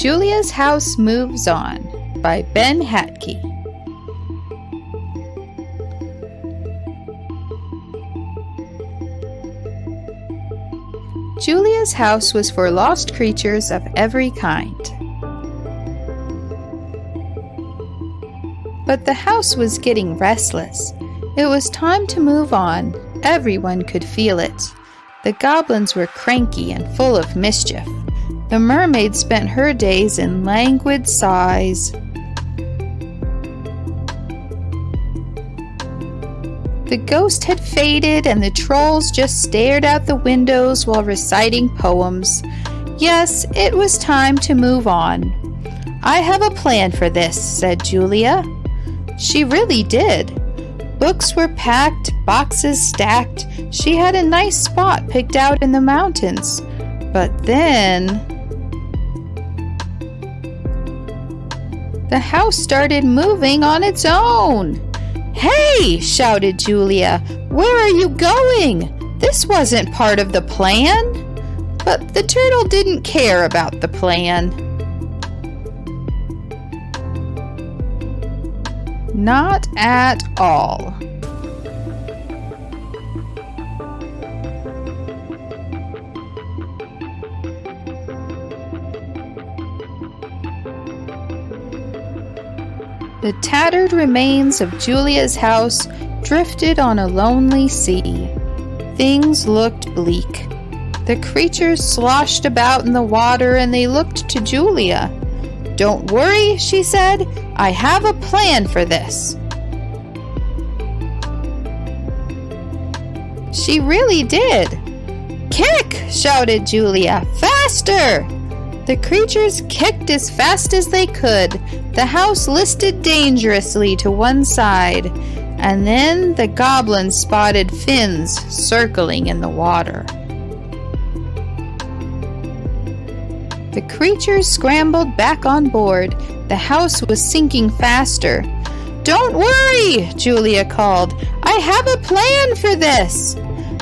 Julia's House Moves On by Ben Hatke. Julia's house was for lost creatures of every kind. But the house was getting restless. It was time to move on. Everyone could feel it. The goblins were cranky and full of mischief. The mermaid spent her days in languid sighs. The ghost had faded, and the trolls just stared out the windows while reciting poems. Yes, it was time to move on. "I have a plan for this," said Julia. She really did. Books were packed, boxes stacked. She had a nice spot picked out in the mountains. But then the house started moving on its own. "Hey!" shouted Julia. "Where are you going? This wasn't part of the plan." But the turtle didn't care about the plan. Not at all. The tattered remains of Julia's house drifted on a lonely sea. Things looked bleak. The creatures sloshed about in the water, and they looked to Julia. "Don't worry," she said. "I have a plan for this." She really did. "Kick!" shouted Julia. "Faster!" The creatures kicked as fast as they could. The house listed dangerously to one side, and then the goblins spotted fins circling in the water. The creatures scrambled back on board. The house was sinking faster. "Don't worry," Julia called. "I have a plan for this."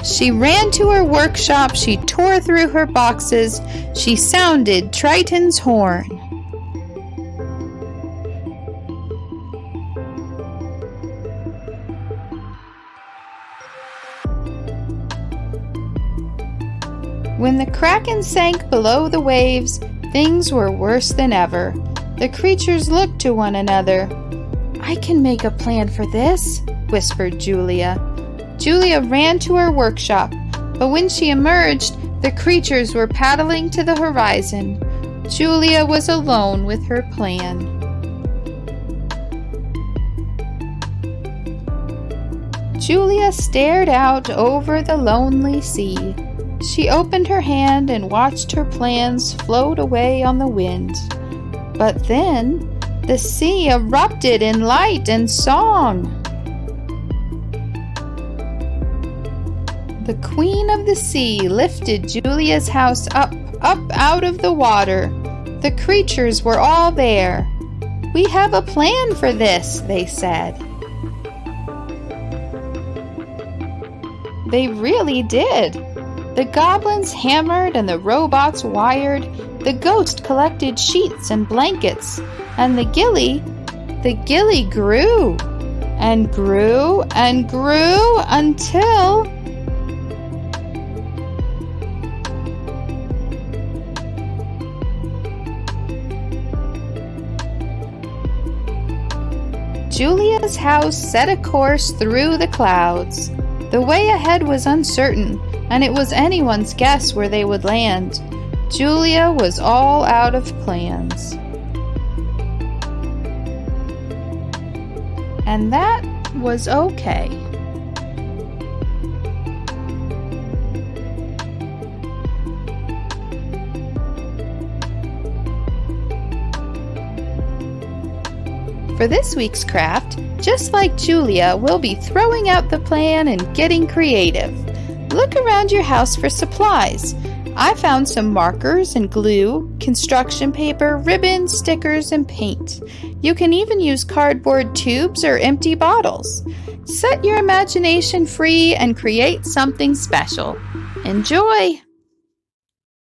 She ran to her workshop. She tore through her boxes. She sounded Triton's horn. When the Kraken sank below the waves, things were worse than ever. The creatures looked to one another. "I can make a plan for this," whispered Julia. Julia ran to her workshop, but when she emerged, the creatures were paddling to the horizon. Julia was alone with her plan. Julia stared out over the lonely sea. She opened her hand and watched her plans float away on the wind. But then the sea erupted in light and song. The Queen of the Sea lifted Julia's house up out of the water. The creatures were all there. "We have a plan for this," they said. They really did. The goblins hammered and the robots wired. The ghost collected sheets and blankets. And the gilly grew and grew and grew until Julia's house set a course through the clouds. The way ahead was uncertain, and it was anyone's guess where they would land. Julia was all out of plans. And that was okay. For this week's craft, just like Julia, we'll be throwing out the plan and getting creative. Look around your house for supplies. I found some markers and glue, construction paper, ribbon, stickers, and paint. You can even use cardboard tubes or empty bottles. Set your imagination free and create something special. Enjoy!